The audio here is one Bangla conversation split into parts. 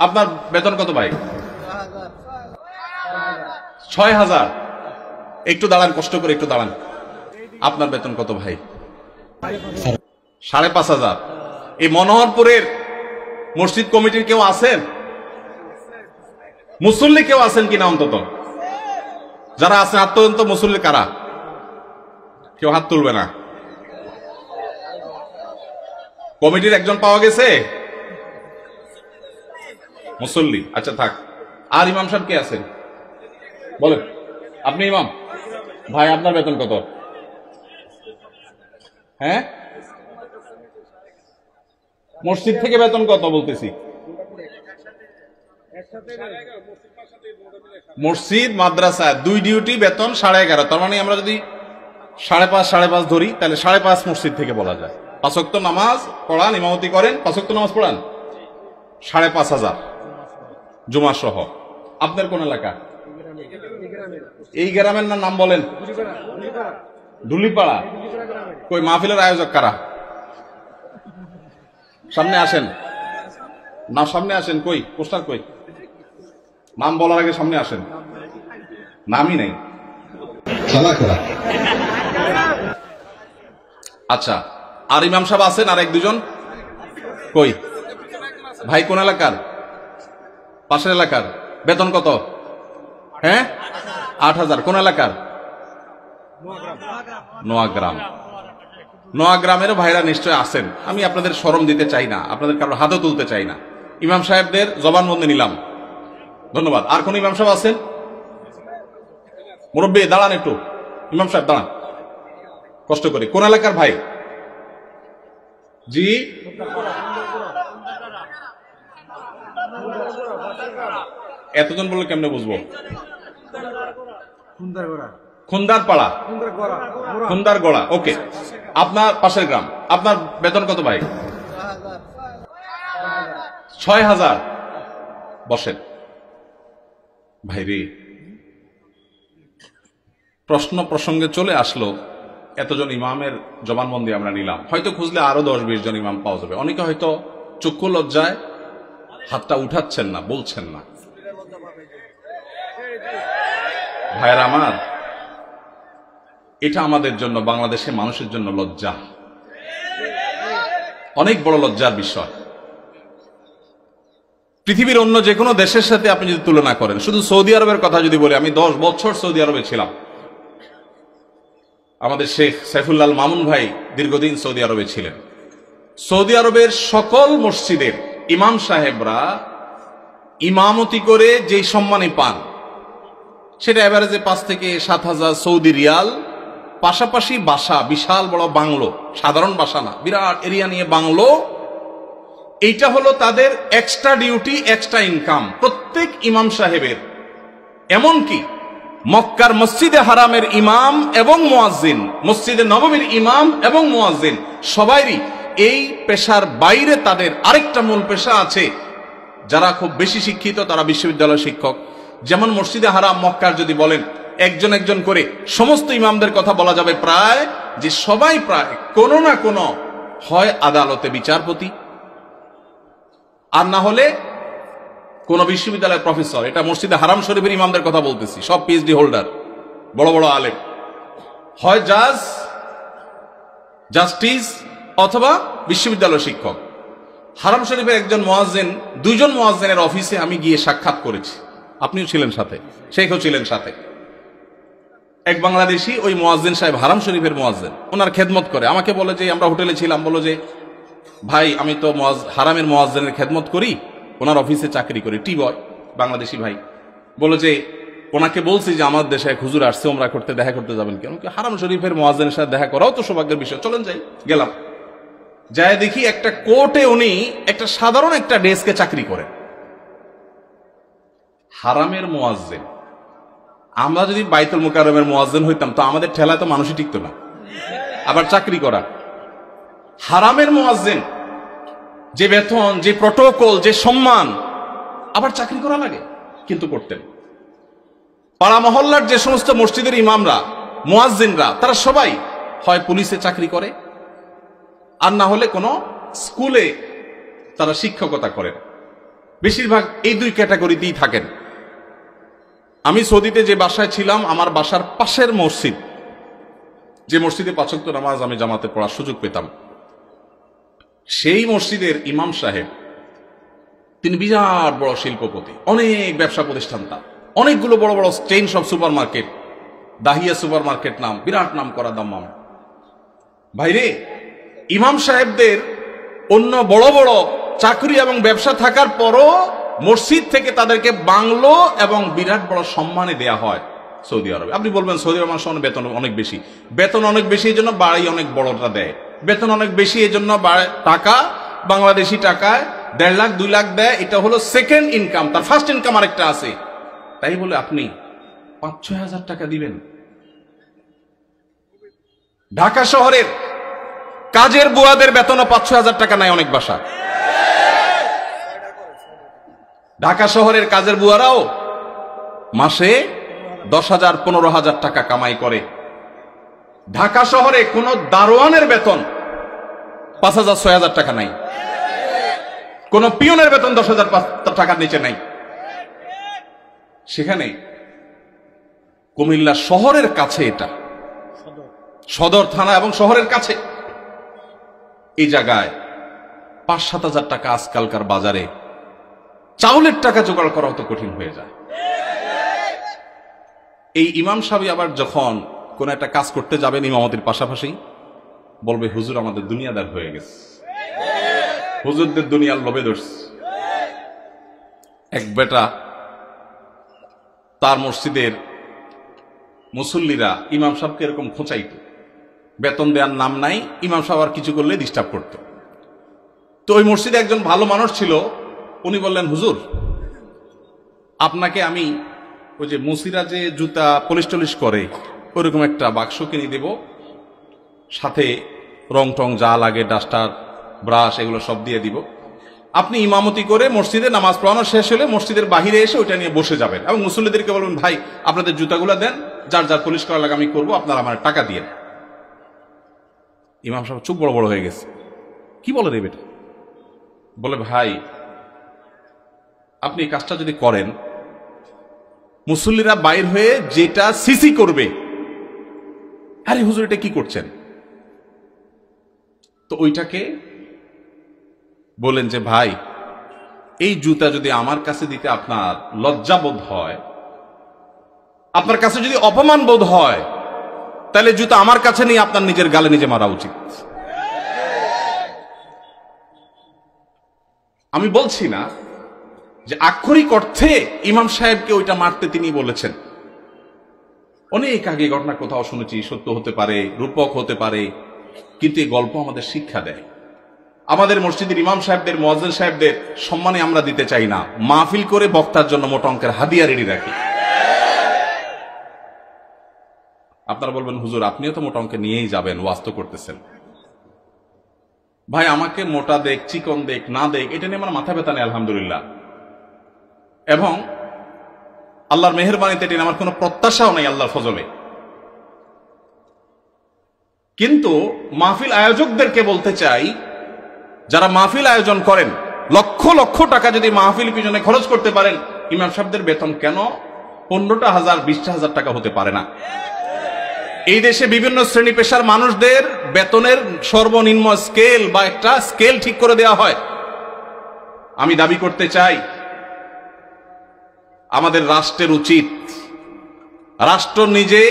আপনার বেতন কত ভাই? ৬,০০০। একটু দাঁড়ান, কষ্ট করে একটু দাঁড়ান। আপনার বেতন কত ভাই? ৫,৫০০। এই মনোহরপুরের মসজিদ কমিটির কেউ আছেন? মুসল্লি কেউ আছেন কিনা? অন্তত যারা আছেন হাত তোলেন তো। মুসল্লি কারা? কেউ হাত তুলবে না। কমিটির একজন পাওয়া গেছে মুসল্লি? আচ্ছা থাক। আর ইমাম সাহেব কে আছেন বলেন? আপনি ইমাম ভাই, আপনার বেতন কত? হ্যাঁ, মসজিদ থেকে বেতন কত বলতেছি? মসজিদ মাদ্রাসা দুই ডিউটি বেতন 11.5। তার মানে আমরা যদি 5.5 ধরি তাহলে 5.5 মসজিদ থেকে বলা যায়। 5 ওয়াক্ত নামাজ পড়ান, ইমামতি করেন, 5 ওয়াক্ত নামাজ পড়ান, 5,500 জুমা সহ। আপনার কোন এলাকা? এই গ্রামের নাম বলেন? ঢুলিপাড়া। কই মাহফিলের আয়োজক কারা? সামনে আসেন না, সামনে আসেন। কই পোস্টার কই? নাম বলার আগে সামনে আসেন। নামই নেই। আচ্ছা, আর ইমাম সাহেব আছেন আর 1-2 জন? কই ভাই? কোন এলাকার? পাশের এলাকার। বেতন কত? হ্যাঁ, 8,000। কোন এলাকার? নোয়াগ্রাম। নোয়াগ্রামেরও ভাইরা নিশ্চয় আছেন। আমি আপনাদের শরম দিতে চাই না, আপনাদের কারোর হাতও তুলতে চাই না। ইমাম সাহেবদের জবানবন্দি নিলাম, ধন্যবাদ। আর কোন ইমাম সাহেব আছেন? মুরব্বী দাঁড়ান একটু। ইমাম সাহেব দাঁড়ান কষ্ট করে। কোন এলাকার ভাই? জি, এতজন বললে কেমনে বুঝবো? খুন্দারপাড়া, খুন্দারগড়া। ওকে, আপনার পাশের গ্রাম। আপনার বেতন কত ভাই? 6,000। বসেন ভাই রে। প্রশ্ন প্রসঙ্গে চলে আসলো, এতজন ইমামের জবানবন্দি আমরা নিলাম। হয়তো খুঁজলে আরো 10-20 জন ইমাম পাওয়া যাবে। অনেকে হয়তো চক্ষু লজ্জায় হাতটা উঠাচ্ছেন না, বলছেন না। ভাইয়েরা আমার, এটা আমাদের জন্য, বাংলাদেশের মানুষের জন্য লজ্জা, অনেক বড় লজ্জার বিষয়। পৃথিবীর অন্য যে কোনো দেশের সাথে আপনি যদি তুলনা করেন, শুধু সৌদি আরবের কথা যদি বলি, আমি 10 বছর সৌদি আরবে ছিলাম। আমাদের শেখ সাইফুল্লাহ মামুন ভাই দীর্ঘদিন সৌদি আরবে ছিলেন। সৌদি আরবের সকল মসজিদের ইমাম সাহেবরা ইমামতি করে যেই সম্মানী পান, সেটা এভারেজে 5 থেকে 7,000 সৌদি রিয়াল। পাশাপাশি বাসা, বিশাল বড় বাংলো, সাধারণ বাসা না, বিরাট এরিয়া নিয়ে বাংলো। এইটা হলো তাদের এক্সট্রা ডিউটি, এক্সট্রা ইনকাম প্রত্যেক ইমাম সাহেবের। এমনকি মক্কার মসজিদে হারামের ইমাম এবং মুয়াজ্জিন, মসজিদে নববীর ইমাম এবং মুয়াজ্জিন, সবাইরই এই পেশার বাইরে তাদের আরেকটা মূল পেশা আছে। যারা খুব বেশি শিক্ষিত তারা বিশ্ববিদ্যালয় শিক্ষক। যেমন মসজিদে হারাম মক্কার যদি বলেন একজন একজন করে সমস্ত ইমামদের কথা বলা যাবে প্রায়, যে সবাই প্রায় কোনো না কোনো হয় আদালতে বিচারপতি, আর না হলে কোন বিশ্ববিদ্যালয়ের প্রফেসর। এটা মসজিদে হারাম শরীফের ইমামদের কথা বলতেছি, সব পিএইচডি হোল্ডার, বড় বড় আলেম। হয় জাজ, জাস্টিস, অথবা বিশ্ববিদ্যালয় শিক্ষক। হারাম শরীফের একজন মুয়াজ্জিন, 2 জন মুয়াজ্জিনের অফিসে আমি গিয়ে সাক্ষাৎ করেছি। আপনিও ছিলেন সাথে, শেখও ছিলেন সাথে। এক বাংলাদেশি ওই মুয়াজ্জিন সাহেব, হারাম শরীফের মুয়াজ্জিন, ওনার খেদমত করে। আমাকে বলে যে, আমরা হোটেলে ছিলাম, বলো যে ভাই আমি তো হারামের মুয়াজ্জিনের খেদমত করি, ওনার অফিসে চাকরি করি, টি বয়, বাংলাদেশি ভাই। বলে যে ওনাকে বলছি যে আমার দেশে এক হুজুর আসছে ওমরা করতে, দেখা করতে যাবেন কেন? হারাম শরীফের মুয়াজ্জিনের সাথে দেখা করাও তো সৌভাগ্যের বিষয়, চলেন যাই। গেলাম, যায় দেখি একটা কোর্টে উনি একটা সাধারণ একটা ডেস্কে চাকরি করেন। হারামের মুয়াজ্জিন। আমরা যদি বাইতুল মুকাররমের মুয়াজ্জিন হইতাম তো আমাদের ঠেলায় তো মানুষই টিকতো না, আবার চাকরি করা। হারামের মুয়াজ্জিন, যে বেতন, যে প্রটোকল, যে সম্মান, আবার চাকরি করা লাগে, কিন্তু করতেন। পাড়া মহল্লার যে সমস্ত মসজিদের ইমামরা, মুয়াজ্জিনরা, তারা সবাই হয় পুলিশে চাকরি করে, আর না হলে কোনো স্কুলে তারা শিক্ষকতা করেন। বেশিরভাগ এই দুই ক্যাটাগরিতেই থাকেন। আমি সৌদিতে যে বাসায় ছিলাম, আমার বাসার পাশের মসজিদ, যে মসজিদে ৫ ওয়াক্ত নামাজ আমি জামাতে পড়ার সুযোগ পেতাম, সেই মসজিদের ইমাম সাহেব, তিনি বিরাট বড় শিল্পপতি, অনেক ব্যবসা প্রতিষ্ঠান, তার অনেকগুলো বড় বড় চেইন সব super market, Dahiya super market নাম, বিরাট নাম করা দাম্মাম। ভাইরে, ইমাম সাহেবদের অন্য বড় বড় চাকরি এবং ব্যবসা থাকার পরও মসজিদ থেকে তাদেরকে বাংলো এবং বিরাট বড় সম্মানে দেয়া হয় সৌদি আরবে। আপনি বলবেন সৌদি আরব বেতন অনেক বেশি, বেতন অনেক বেশি এই জন্য বাড়ি অনেক বড়টা দেয়, বেতন অনেক বেশি এই জন্য টাকা বাংলাদেশি টাকায় ১.৫ লাখ ২ লাখ দেয়, এটা হলো সেকেন্ড ইনকাম, তার ফার্স্ট ইনকাম আরেকটা আছে। তাই বলে আপনি ৫-৬ হাজার টাকা দিবেন? ঢাকা শহরের কাজের বুয়াদের বেতনও ৫-৬ হাজার টাকা নাই অনেক বাসা। ঢাকা শহরের কাজের বুয়ারাও মাসে ১০,০০০ ১৫,০০০ টাকা কামাই করে। ঢাকা শহরে কোন দারোয়ানের বেতন ৫,০০০-৬,০০০ টাকা নাই, কোন পিয়নের বেতন ১০,০০০ টাকার নিচে নাই। সেখানে কুমিল্লা শহরের কাছে, এটা সদর থানা এবং শহরের কাছে, এই জায়গায় ৫-৭ হাজার টাকা আজকালকার বাজারে চাউলের টাকা জোগাড় করা তো কঠিন হয়ে যায়। এই ইমাম সাহেব আবার যখন কোন একটা কাজ করতে যাবেন ইমামতির পাশাপাশি বলবে, হুজুর আমাদের দুনিয়াদার হয়ে গেছে, হুজুরদের দুনিয়ার লোভে ধরছে। এক বেটা, তার মসজিদের মুসল্লিরা ইমাম সাহেবকে এরকম খোঁচাইত, বেতন দেওয়ার নাম নাই, ইমাম সাহেব আর কিছু করলে ডিস্টার্ব করত। তো ওই মসজিদে একজন ভালো মানুষ ছিল, উনি বললেন, হুজুর আপনাকে আমি ওই যে মুসিরা যে জুতা পলিশ টলিশ করে ওইরকম একটা বাক্স কিনে দেব, সাথে রং টং যা লাগে, ডাস্টার, ব্রাশ, এগুলো সব দিয়ে দিব। আপনি ইমামতি করে মসজিদে নামাজ পড়ানো শেষ হলে মসজিদের বাহিরে এসে ওইটা নিয়ে বসে যাবেন এবং মুসল্লিদেরকে বলবেন, ভাই আপনাদের জুতাগুলো দেন, যার যার পলিশ করা লাগে আমি করবো, আপনারা আমার টাকা দিয়ে। ইমাম সাহেব চুপ বড় বড় হয়ে গেছে, কি বলে রে বেটা? বলে, ভাই আপনি এই কাজটা যদি করেন, মুসল্লিরা বাইর হয়ে যেটা সিসি করবে, আরে হুজুর এটা কি করছেন? তো ওইটাকে বলেন যে, ভাই এই জুতা যদি আমার কাছে দিতে আপনার লজ্জা বোধ হয়, আপনার কাছে যদি অপমান বোধ হয়, তাহলে জুতা আমার কাছে নিয়ে আপনার নিজের গালে নিজে মারা উচিত। আমি বলছি না যে আক্ষরিক অর্থে ইমাম সাহেবকে ওইটা মারতে তিনি বলেছেন। অনেক আগে ঘটনা কোথাও শুনেছি, সত্য হতে পারে, রূপক হতে পারে, কিন্তু এই গল্প আমাদের শিক্ষা দেয়। আমাদের মসজিদের ইমাম সাহেবদের, মুয়াজ্জিন সাহেবদের সম্মানে আমরা দিতে চাই না, মাহফিল করে বক্তার জন্য মোটা অঙ্কের হাদিয়া রেডি রাখি। আপনারা বলবেন, হুজুর আপনিও তো মোটা অঙ্কে নিয়েই যাবেন, ওয়াজ তো করতেছেন। ভাই আমাকে মোটা দেখ, চিকন দেখ, না দেখ, এটা নিয়ে আমার মাথা ব্যথা নেই, আলহামদুলিল্লাহ। এবং আল্লাহর মেহেরবানিতে এটা আমার কোনো প্রত্যাশাও নেই আল্লাহর ফজলে। কিন্তু মাহফিল আয়োজকদেরকে বলতে চাই, যারা মাহফিল আয়োজন করেন, লক্ষ লক্ষ টাকা যদি মাহফিল পিছনে খরচ করতে পারেন, ইমাম সাহেবদের বেতন কেন 15,000 20,000 টাকা হতে পারে না? এই দেশে বিভিন্ন শ্রেণী পেশার মানুষদের বেতনের সর্বনিম্ন স্কেল বা একটা স্কেল ঠিক করে দেওয়া হয়। আমি দাবি করতে চাই, আমাদের রাষ্ট্রের উচিত, রাষ্ট্র নিজে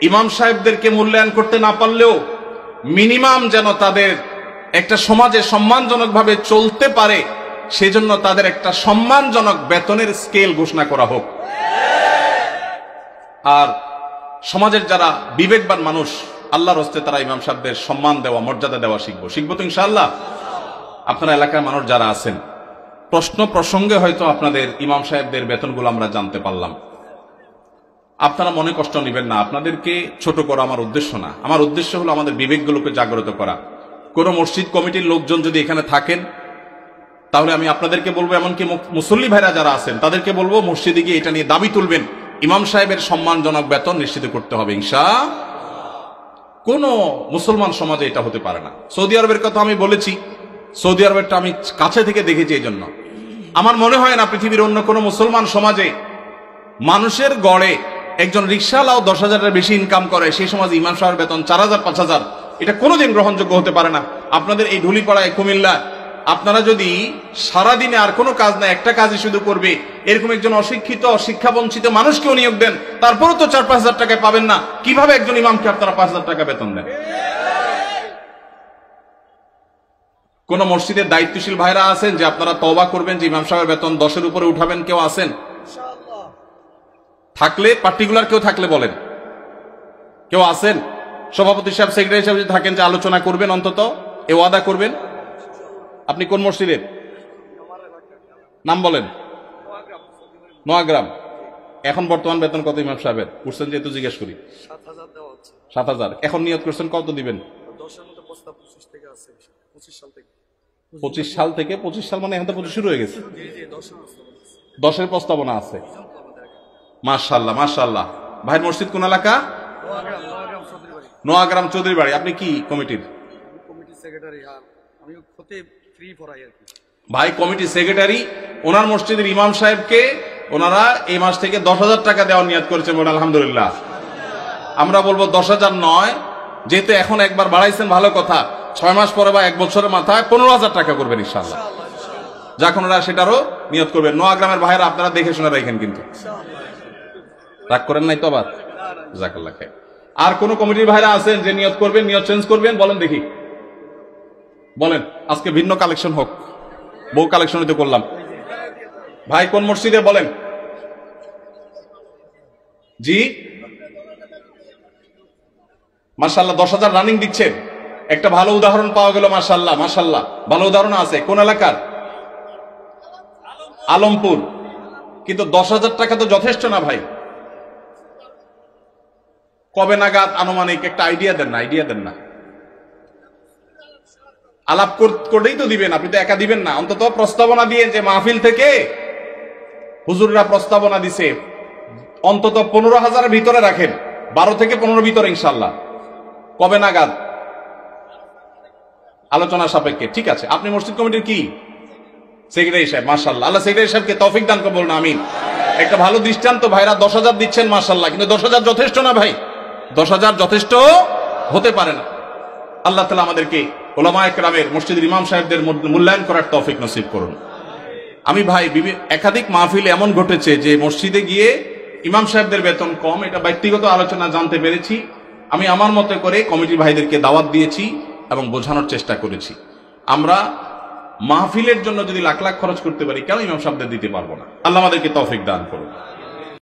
ইমাম সাহেবদেরকে মূল্যায়ন করতে না পারলেও মিনিমাম যেন তাদের একটা সমাজে সম্মানজনকভাবে চলতে পারে, সেজন্য তাদের একটা সম্মানজনক বেতনের স্কেল ঘোষণা করা হোক। আর সমাজের যারা বিবেকবান মানুষ, আল্লাহর হস্তে তারা ইমাম সাহেবদের সম্মান দেওয়া, মর্যাদা দেওয়া শিখবো তো ইনশাআল্লাহ। আপনারা এলাকার মানুষ যারা আছেন, প্রশ্ন প্রসঙ্গে হয়তো আপনাদের ইমাম সাহেবদের বেতনগুলো আমরা জানতে পারলাম, আপনারা মনে কষ্ট নেবেন না, আপনাদেরকে ছোট করা আমার উদ্দেশ্য না। আমার উদ্দেশ্য হলো আমাদের বিবেকগুলোকে জাগ্রত করা। কোন মসজিদ কমিটির লোকজন যদি এখানে থাকেন, তাহলে আমি আপনাদেরকে বলবো, এমনকি মুসল্লি ভাইরা যারা আছেন তাদেরকে বলবো, মসজিদে গিয়ে এটা নিয়ে দাবি তুলবেন, ইমাম সাহেবের সম্মানজনক বেতন নিশ্চিত করতে হবে ইনশাআল্লাহ। কোন মুসলমান সমাজে এটা হতে পারে না। সৌদি আরবের কথা আমি বলেছি, সৌদি আরবেরটা আমি কাছে থেকে দেখেছি, এই জন্য আমার মনে হয় না পৃথিবীর অন্য কোনো মুসলমান সমাজে মানুষের গড়ে একজন রিক্সাওয়ালাও 10,000-এর বেশি ইনকাম করে, সেই সমাজে ইমাম সাহেবের বেতন 4,000 5,000, এটা কোনোদিন গ্রহণযোগ্য হতে পারে না। আপনাদের এই ঢুলিপাড়ায় কুমিল্লা আপনারা যদি সারাদিনে আর কোনো কাজ না, একটা কাজই শুধু করবে, এরকম একজন অশিক্ষিত শিক্ষা বঞ্চিত মানুষকেও নিয়োগ দেন, তারপরও তো 4-5 হাজার টাকায় পাবেন না। কিভাবে একজন ইমামকে আপনারা 5,000 টাকা বেতন দেন? কোন মসজিদের দায়িত্বশীল ভাইরা আছেন যে আপনারা তওবা করবেন যে ইমাম সাহেবের বেতন 10-এর উপরে উঠাবেন? কেউ আছেন? থাকলে পার্টিকুলার কেউ থাকলে বলেন। কেউ আছেন? সভাপতি সাহেব, সেক্রেটারি সাহেব যদি থাকেন যে আলোচনা করবেন, অন্তত এ ওয়াদা করবেন। আপনি কোন মসজিদের? নাম বলেন। নোয়াগ্রাম। এখন বর্তমান বেতন কত ইমাম সাহেবের? উঠছেন যেহেতু জিজ্ঞেস করি। 7,000। এখন নিয়ত করছেন কত দিবেন? 25 সাল থেকে 25 সাল মানে এখন তো 25 শুরু হয়ে গেছে। 10-এর প্রস্তাবনা আছে। মাশাআল্লাহ মাশাআল্লাহ। ভাইয়ের মসজিদ কোন এলাকা? নোয়াগ্রাম চৌধুরী বাড়ি। আপনি কি কমিটির? ভাই কমিটি সেক্রেটারি। ওনার মসজিদের ইমাম সাহেবকে ওনারা এই মাস থেকে 10,000 টাকা দেওয়ার নিয়ত করেছেন। বলেন আলহামদুলিল্লাহ। আমরা বলবো 10,000 নয়, যেহেতু এখন একবার বাড়াইছেন ভালো কথা, 6 মাস পরে বা 1 বছরের মাথায় 15,000 টাকা করবেন ইনশাআল্লাহ। যখন ওরা সেটারও নিয়ত করবেন। নোয়াগ্রামের ভাইরা আপনারা দেখে শুনে রাখেন, কিন্তু রাগ করেন নাই তো আবার? জাযাকাল্লাহ খাইর। আর কোন কমিটির ভাইরা আছেন যে নিয়ত করবেন, নিয়ত চেঞ্জ করবেন? বলেন দেখি, বলেন। আজকে ভিন্ন কালেকশন হোক, বহু কালেকশনই তো করলাম। ভাই কোন মসজিদে বলেন? জি মাশাআল্লাহ। 10,000 রানিং দিচ্ছেন, একটা ভালো উদাহরণ পাওয়া গেল। মাশাআল্লাহ মাশাআল্লাহ, ভালো উদাহরণ আছে। কোন এলাকার? আলমপুর। কিন্তু 10,000 টাকা তো যথেষ্ট না ভাই। কবে নাগাদ আনুমানিক একটা আইডিয়া দেন না, আইডিয়া দেন না। আলাপ করলেই তো দিবেন, আপনি তো একা দিবেন না। অন্তত প্রস্তাবনা দিয়ে, যে মাহফিল থেকে হুজুররা প্রস্তাবনা দিছে, অন্তত 15,000-এর ভিতরে রাখেন, 12 থেকে 15 ভিতরে ইনশাআল্লাহ। কবে নাগাদ? আলোচনা সাপেক্ষে। ঠিক আছে। আপনি মসজিদ কমিটির কি? সেক্রেটারি সাহেব। মাশাআল্লাহ, আল্লাহ সেক্রেটারি সাহেবকে তৌফিক দান করুন, বলুন আমিন। একটা ভালো দৃষ্টান্ত। ভাইরা 10,000 দিচ্ছেন মাশাআল্লাহ, কিন্তু 10,000 যথেষ্ট না ভাই। 10,000 যথেষ্ট হতে পারে না। আল্লাহ তাআলা আমাদেরকে উলামায়ে কেরামের, মসজিদের ইমাম সাহেবদের মূল্যায়ন করার তৌফিক নসিব করুন। আমি ভাই একাধিক মাহফিল এমন ঘটেছে যে মসজিদে গিয়ে ইমাম সাহেবদের বেতন কম, এটা ব্যক্তিগত আলোচনা জানতে পেরেছি। আমি আমার মতো করে কমিটি ভাইদেরকে দাওয়াত দিয়েছি এবং বোঝানোর চেষ্টা করেছি। আমরা মাহফিলের জন্য যদি লাখ লাখ খরচ করতে পারি, কেন ইমাম সাহেবদের দিতে পারবো না? আল্লাহ আমাদেরকে তৌফিক দান করুন।